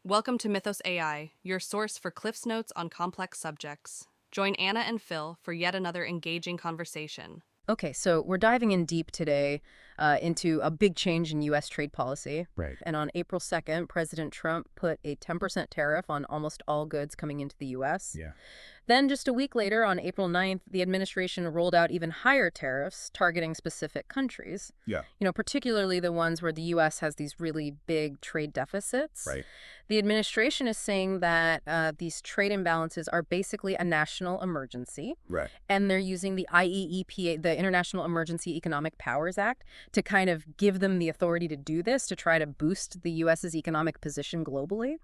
Welcome to Mythos AI, your source for Cliff's Notes on complex subjects. Join Anna and Phil for yet another engaging conversation. Okay, so we're diving in deep today into a big change in U.S. trade policy. Right. And on April 2nd, President Trump put a 10% tariff on almost all goods coming into the U.S. Yeah. Then just a week later, on April 9th, the administration rolled out even higher tariffs targeting specific countries. Yeah. Particularly the ones where the U.S. has these really big trade deficits. Right. The administration is saying that these trade imbalances are basically a national emergency. Right. And they're using the IEEPA, the International Emergency Economic Powers Act, to kind of give them the authority to do this, to try to boost the U.S.'s economic position globally.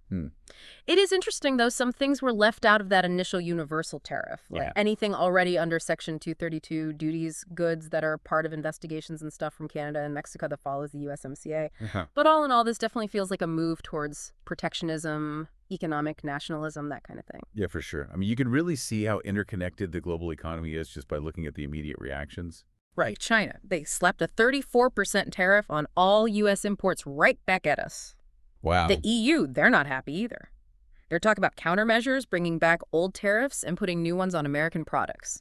It is interesting, though, some things were left out of that initial universal tariff. Like anything already under Section 232 duties, goods that are part of investigations and stuff from Canada and Mexico that follows the USMCA. But all in all, this definitely feels like a move towards protectionism, economic nationalism, that kind of thing. Yeah, for sure. I mean, you can really see how interconnected the global economy is just by looking at the immediate reactions. Right. China, they slapped a 34% tariff on all U.S. imports right back at us. Wow. The EU, they're not happy either. They're talking about countermeasures, bringing back old tariffs and putting new ones on American products.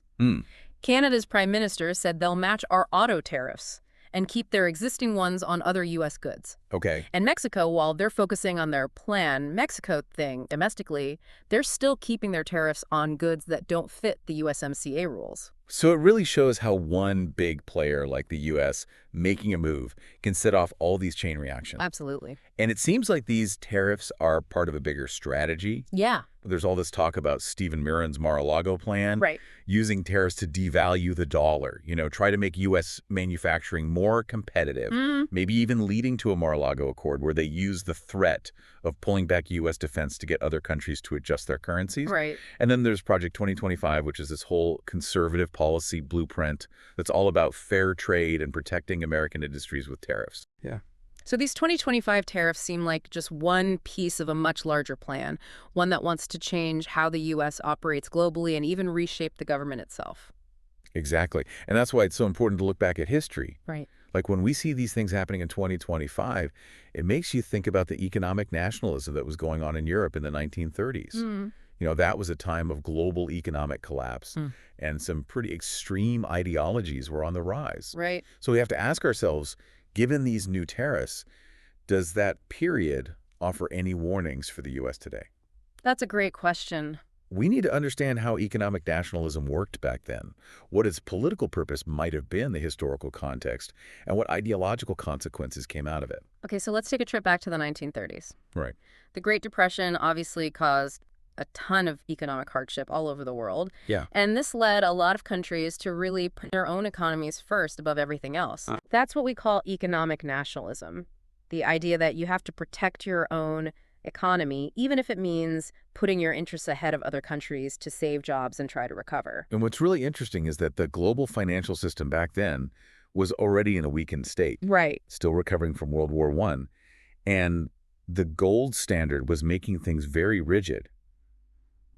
Canada's prime minister said they'll match our auto tariffs and keep their existing ones on other U.S. goods. Okay. And Mexico, while they're focusing on their Plan Mexico thing domestically, they're still keeping their tariffs on goods that don't fit the USMCA rules. So it really shows how one big player like the U.S. making a move can set off all these chain reactions. Absolutely. And it seems like these tariffs are part of a bigger strategy. Yeah. There's all this talk about Stephen Miran's Mar-a-Lago Plan. Right. Using tariffs to devalue the dollar, try to make U.S. manufacturing more competitive, maybe even leading to a Mar-a-Lago Accord where they use the threat of pulling back U.S. defense to get other countries to adjust their currencies. Right. And then there's Project 2025, which is this whole conservative policy blueprint that's all about fair trade and protecting American industries with tariffs. Yeah. So these 2025 tariffs seem like just one piece of a much larger plan, one that wants to change how the U.S. operates globally and even reshape the government itself. Exactly. And that's why it's so important to look back at history. Right. Like when we see these things happening in 2025, it makes you think about the economic nationalism that was going on in Europe in the 1930s. That was a time of global economic collapse, and some pretty extreme ideologies were on the rise. Right. So we have to ask ourselves, given these new tariffs, does that period offer any warnings for the U.S. today? That's a great question. We need to understand how economic nationalism worked back then, what its political purpose might have been, the historical context, and what ideological consequences came out of it. Okay, so let's take a trip back to the 1930s. Right. The Great Depression obviously caused a ton of economic hardship all over the world. Yeah. And this led a lot of countries to really put their own economies first above everything else. That's what we call economic nationalism. The idea that you have to protect your own economy, even if it means putting your interests ahead of other countries to save jobs and try to recover. And what's really interesting is that the global financial system back then was already in a weakened state. Right. Still recovering from World War I. And the gold standard was making things very rigid.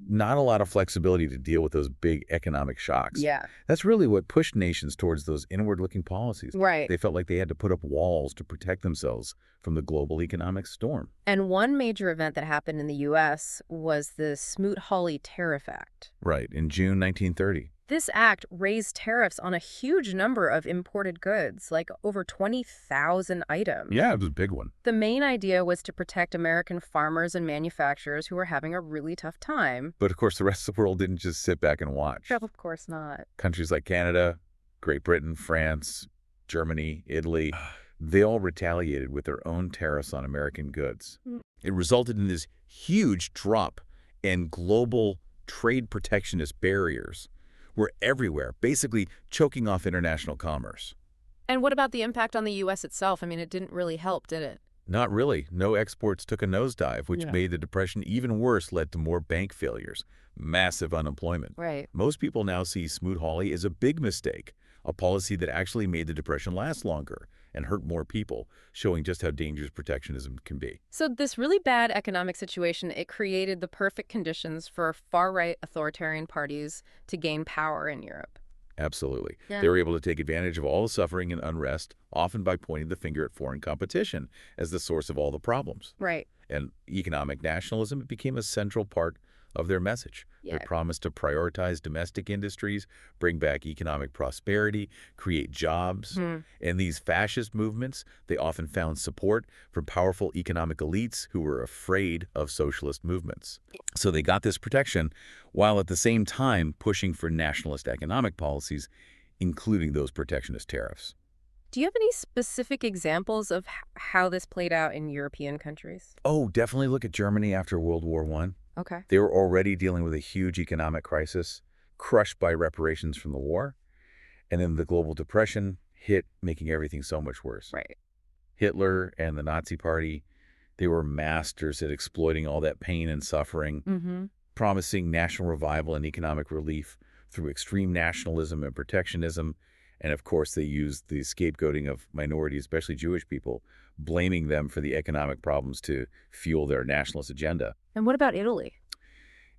Not a lot of flexibility to deal with those big economic shocks. Yeah. That's really what pushed nations towards those inward-looking policies. Right. They felt like they had to put up walls to protect themselves from the global economic storm. And one major event that happened in the U.S. was the Smoot-Hawley Tariff Act. Right, in June 1930. This act raised tariffs on a huge number of imported goods, like over 20,000 items. Yeah, it was a big one. The main idea was to protect American farmers and manufacturers who were having a really tough time. But of course, the rest of the world didn't just sit back and watch. Of course not. Countries like Canada, Great Britain, France, Germany, Italy, they all retaliated with their own tariffs on American goods. It resulted in this huge drop in global trade protectionist barriers. Were everywhere, basically choking off international commerce. And what about the impact on the U.S. itself? I mean, it didn't really help, did it? Not really. No exports took a nosedive, which made the depression even worse, led to more bank failures, massive unemployment. Right. Most people now see Smoot-Hawley as a big mistake, a policy that actually made the depression last longer and hurt more people, showing just how dangerous protectionism can be. So this really bad economic situation, it created the perfect conditions for far-right authoritarian parties to gain power in Europe. Absolutely. Yeah. They were able to take advantage of all the suffering and unrest, often by pointing the finger at foreign competition as the source of all the problems. Right. And economic nationalism, it became a central part of their message. Yeah. Their promise to prioritize domestic industries, bring back economic prosperity, create jobs. And these fascist movements, they often found support from powerful economic elites who were afraid of socialist movements. So they got this protection while at the same time pushing for nationalist economic policies, including those protectionist tariffs. Do you have any specific examples of how this played out in European countries? Oh, definitely look at Germany after World War I. Okay. They were already dealing with a huge economic crisis, crushed by reparations from the war. And then the global depression hit, making everything so much worse. Right. Hitler and the Nazi Party, they were masters at exploiting all that pain and suffering, promising national revival and economic relief through extreme nationalism and protectionism. And of course, they used the scapegoating of minorities, especially Jewish people, blaming them for the economic problems to fuel their nationalist agenda. And what about Italy?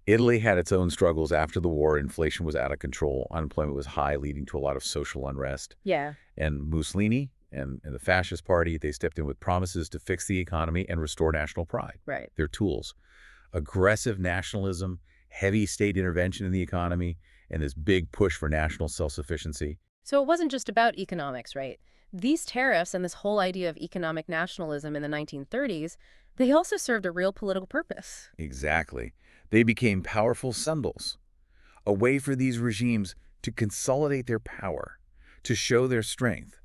Italy had its own struggles after the war. Inflation was out of control. Unemployment was high, leading to a lot of social unrest. Yeah. And Mussolini and the Fascist Party, they stepped in with promises to fix the economy and restore national pride. Right. Their tools: aggressive nationalism, heavy state intervention in the economy, and this big push for national self-sufficiency. So it wasn't just about economics, right? These tariffs and this whole idea of economic nationalism in the 1930s, they also served a real political purpose. Exactly. They became powerful symbols, a way for these regimes to consolidate their power, to show their strength.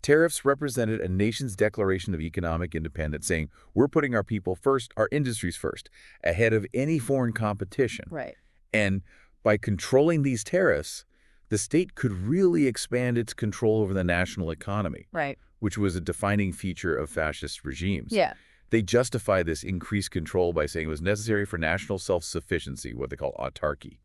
Tariffs represented a nation's declaration of economic independence, saying, we're putting our people first, our industries first, ahead of any foreign competition. Right. And by controlling these tariffs, the state could really expand its control over the national economy, Right. which was a defining feature of fascist regimes. Yeah. They justify this increased control by saying it was necessary for national self-sufficiency, what they call autarky,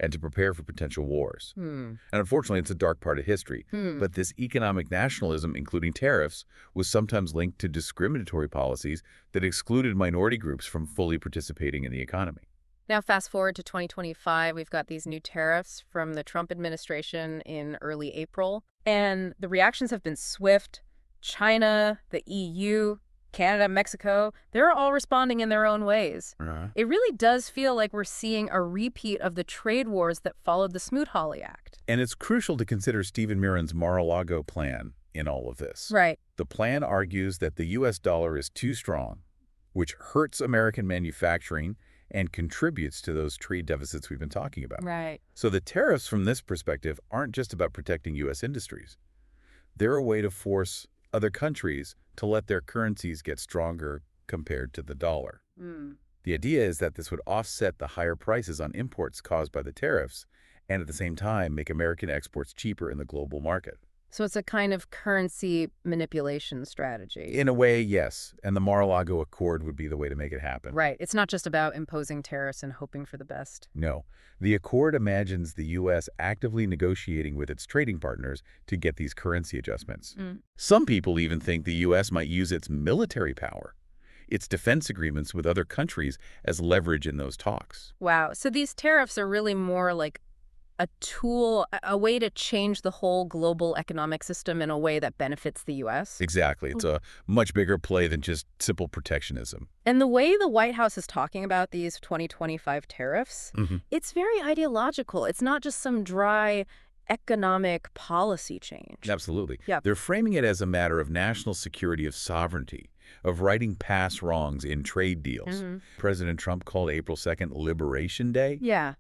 and to prepare for potential wars. And unfortunately, it's a dark part of history. But this economic nationalism, including tariffs, was sometimes linked to discriminatory policies that excluded minority groups from fully participating in the economy. Now, fast forward to 2025, we've got these new tariffs from the Trump administration in early April, and the reactions have been swift. China, the EU, Canada, Mexico, they're all responding in their own ways. It really does feel like we're seeing a repeat of the trade wars that followed the Smoot-Hawley Act. And it's crucial to consider Stephen Miran's Mar-a-Lago Plan in all of this. Right. The plan argues that the U.S. dollar is too strong, which hurts American manufacturing and contributes to those trade deficits we've been talking about. Right. So the tariffs from this perspective aren't just about protecting U.S. industries. They're a way to force other countries to let their currencies get stronger compared to the dollar. The idea is that this would offset the higher prices on imports caused by the tariffs and at the same time make American exports cheaper in the global market. So it's a kind of currency manipulation strategy. In a way, yes. And the Mar-a-Lago Accord would be the way to make it happen. Right. It's not just about imposing tariffs and hoping for the best. No. The Accord imagines the U.S. actively negotiating with its trading partners to get these currency adjustments. Some people even think the U.S. might use its military power, its defense agreements with other countries, as leverage in those talks. Wow. So these tariffs are really more like a tool, a way to change the whole global economic system in a way that benefits the U.S.? Exactly. It's a much bigger play than just simple protectionism. And the way the White House is talking about these 2025 tariffs, it's very ideological. It's not just some dry economic policy change. Absolutely. Yeah. They're framing it as a matter of national security, of sovereignty, of righting past wrongs in trade deals. President Trump called April 2nd Liberation Day. Yeah.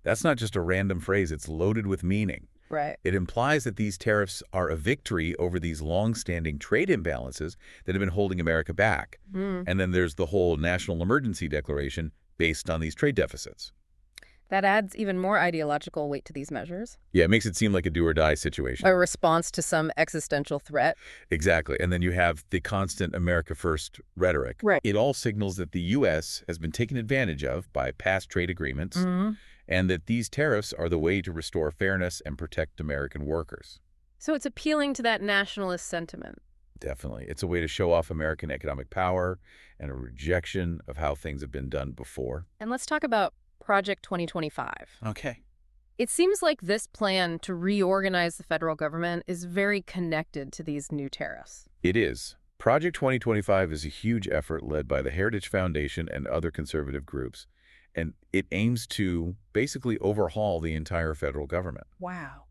That's not just a random phrase. It's loaded with meaning. Right. It implies that these tariffs are a victory over these long-standing trade imbalances that have been holding America back. And then there's the whole national emergency declaration based on these trade deficits. That adds even more ideological weight to these measures. Yeah, it makes it seem like a do-or-die situation. A response to some existential threat. Exactly. And then you have the constant America First rhetoric. Right. It all signals that the U.S. has been taken advantage of by past trade agreements, and that these tariffs are the way to restore fairness and protect American workers. So it's appealing to that nationalist sentiment. Definitely. It's a way to show off American economic power and a rejection of how things have been done before. And let's talk about Project 2025. Okay. It seems like this plan to reorganize the federal government is very connected to these new tariffs. It is. Project 2025 is a huge effort led by the Heritage Foundation and other conservative groups, and it aims to basically overhaul the entire federal government. Wow.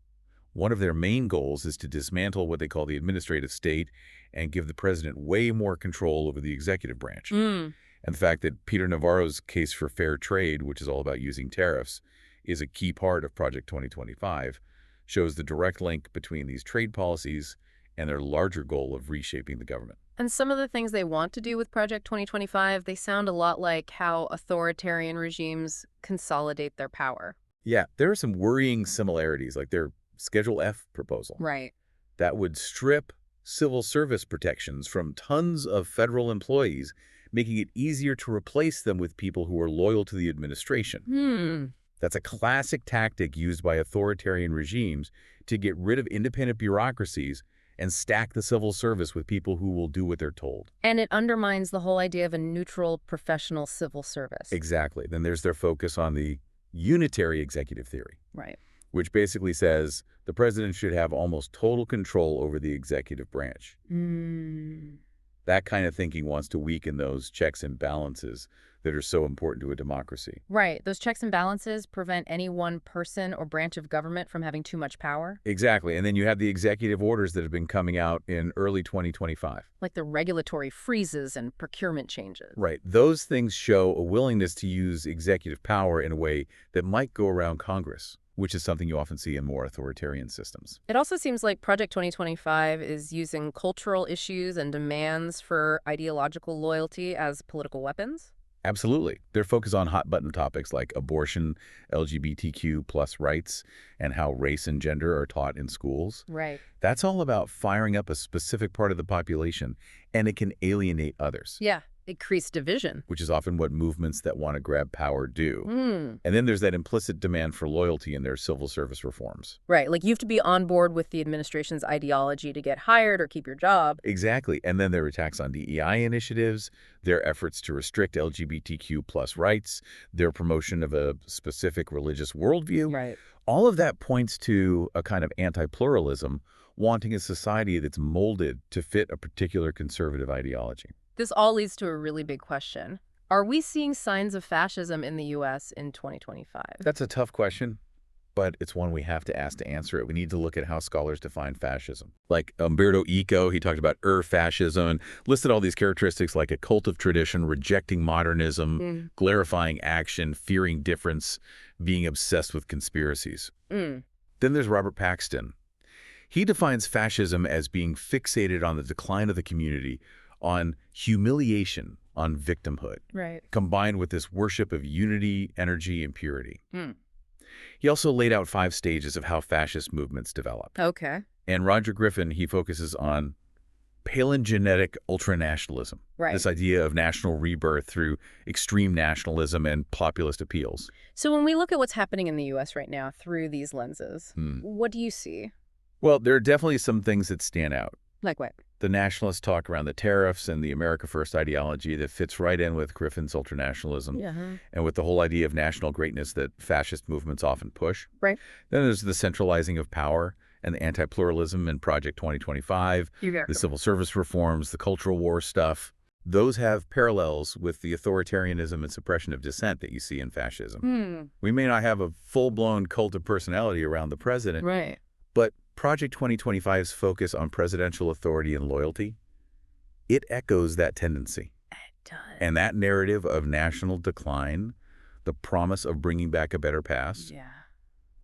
One of their main goals is to dismantle what they call the administrative state and give the president way more control over the executive branch. And the fact that Peter Navarro's case for fair trade, which is all about using tariffs, is a key part of Project 2025, shows the direct link between these trade policies and their larger goal of reshaping the government. And some of the things they want to do with Project 2025, they sound a lot like how authoritarian regimes consolidate their power. Yeah, there are some worrying similarities, like their Schedule F proposal. Right. That would strip civil service protections from tons of federal employees, making it easier to replace them with people who are loyal to the administration. That's a classic tactic used by authoritarian regimes to get rid of independent bureaucracies and stack the civil service with people who will do what they're told. And it undermines the whole idea of a neutral professional civil service. Exactly. Then there's their focus on the unitary executive theory, Right. which basically says the president should have almost total control over the executive branch. That kind of thinking wants to weaken those checks and balances that are so important to a democracy. Right. Those checks and balances prevent any one person or branch of government from having too much power. Exactly. And then you have the executive orders that have been coming out in early 2025. Like the regulatory freezes and procurement changes. Right. Those things show a willingness to use executive power in a way that might go around Congress, which is something you often see in more authoritarian systems. It also seems like Project 2025 is using cultural issues and demands for ideological loyalty as political weapons. Absolutely. They're focused on hot-button topics like abortion, LGBTQ plus rights, and how race and gender are taught in schools. Right. That's all about firing up a specific part of the population, and it can alienate others. Yeah. It creates division. Which is often what movements that want to grab power do. And then there's that implicit demand for loyalty in their civil service reforms. Right. Like you have to be on board with the administration's ideology to get hired or keep your job. Exactly. And then there are attacks on DEI initiatives, their efforts to restrict LGBTQ plus rights, their promotion of a specific religious worldview. Right. All of that points to a kind of anti-pluralism, wanting a society that's molded to fit a particular conservative ideology. This all leads to a really big question. Are we seeing signs of fascism in the U.S. in 2025? That's a tough question, but it's one we have to ask to answer it. We need to look at how scholars define fascism. Like Umberto Eco, he talked about fascism and listed all these characteristics like a cult of tradition, rejecting modernism, glorifying action, fearing difference, being obsessed with conspiracies. Then there's Robert Paxton. He defines fascism as being fixated on the decline of the community, on humiliation, on victimhood, Right. combined with this worship of unity, energy, and purity. He also laid out 5 stages of how fascist movements develop. Okay. And Roger Griffin, he focuses on palingenetic ultranationalism, Right. this idea of national rebirth through extreme nationalism and populist appeals. So when we look at what's happening in the U.S. right now through these lenses, what do you see? Well, there are definitely some things that stand out. Like what? The nationalist talk around the tariffs and the America First ideology that fits right in with Griffin's ultranationalism and with the whole idea of national greatness that fascist movements often push. Right. Then there's the centralizing of power and the anti-pluralism in Project 2025, the civil service reforms, the cultural war stuff. Those have parallels with the authoritarianism and suppression of dissent that you see in fascism. We may not have a full-blown cult of personality around the president, Right. but Project 2025's focus on presidential authority and loyalty, it echoes that tendency. It does. And that narrative of national decline, the promise of bringing back a better past,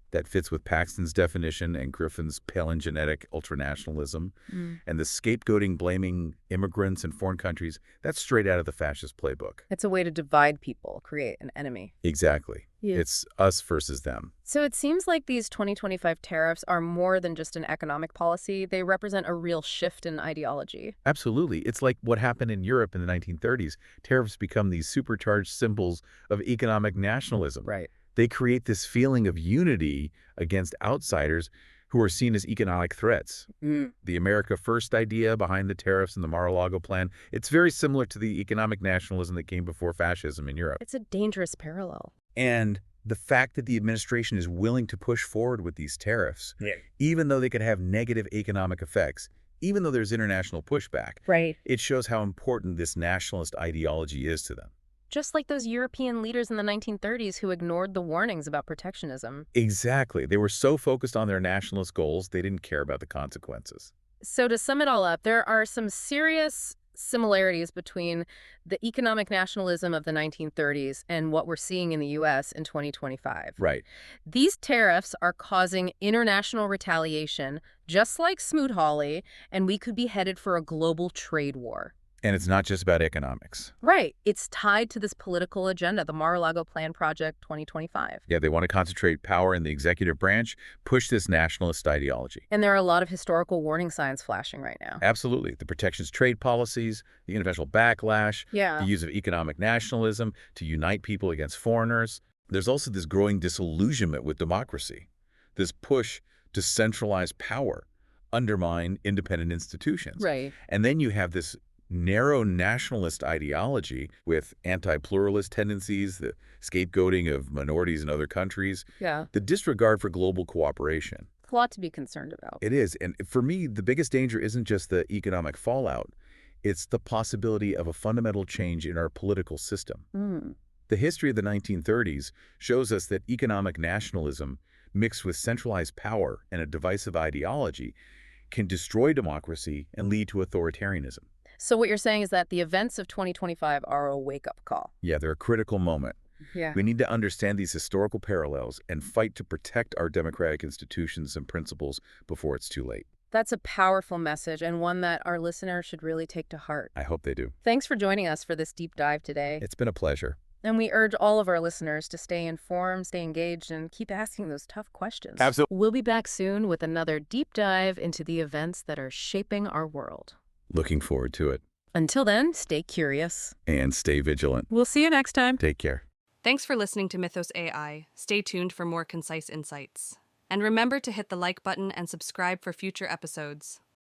that fits with Paxton's definition and Griffin's palingenetic ultranationalism, and the scapegoating, blaming immigrants and foreign countries, that's straight out of the fascist playbook. It's a way to divide people, create an enemy. Exactly. Yeah. It's us versus them. So it seems like these 2025 tariffs are more than just an economic policy. They represent a real shift in ideology. Absolutely. It's like what happened in Europe in the 1930s. Tariffs become these supercharged symbols of economic nationalism. Right. They create this feeling of unity against outsiders who are seen as economic threats. The America First idea behind the tariffs and the Mar-a-Lago Plan, it's very similar to the economic nationalism that came before fascism in Europe. It's a dangerous parallel. And the fact that the administration is willing to push forward with these tariffs, even though they could have negative economic effects, even though there's international pushback, Right. it shows how important this nationalist ideology is to them. Just like those European leaders in the 1930s who ignored the warnings about protectionism. Exactly. They were so focused on their nationalist goals, they didn't care about the consequences. So to sum it all up, there are some serious similarities between the economic nationalism of the 1930s and what we're seeing in the U.S. in 2025. Right. These tariffs are causing international retaliation, just like Smoot-Hawley, and we could be headed for a global trade war. And it's not just about economics. Right. It's tied to this political agenda, the Mar-a-Lago Plan Project 2025. Yeah, they want to concentrate power in the executive branch, push this nationalist ideology. And there are a lot of historical warning signs flashing right now. Absolutely. The protectionist trade policies, the eventual backlash, the use of economic nationalism to unite people against foreigners. There's also this growing disillusionment with democracy, this push to centralize power, undermine independent institutions. Right. And then you have this narrow nationalist ideology with anti-pluralist tendencies, the scapegoating of minorities in other countries, the disregard for global cooperation. A lot to be concerned about. It is. And for me, the biggest danger isn't just the economic fallout. It's the possibility of a fundamental change in our political system. The history of the 1930s shows us that economic nationalism mixed with centralized power and a divisive ideology can destroy democracy and lead to authoritarianism. So what you're saying is that the events of 2025 are a wake-up call. Yeah, they're a critical moment. Yeah. We need to understand these historical parallels and fight to protect our democratic institutions and principles before it's too late. That's a powerful message and one that our listeners should really take to heart. I hope they do. Thanks for joining us for this deep dive today. It's been a pleasure. And we urge all of our listeners to stay informed, stay engaged, and keep asking those tough questions. Absolutely. We'll be back soon with another deep dive into the events that are shaping our world. Looking forward to it. Until then, stay curious. And stay vigilant. We'll see you next time. Take care. Thanks for listening to Mythos AI. Stay tuned for more concise insights. And remember to hit the like button and subscribe for future episodes.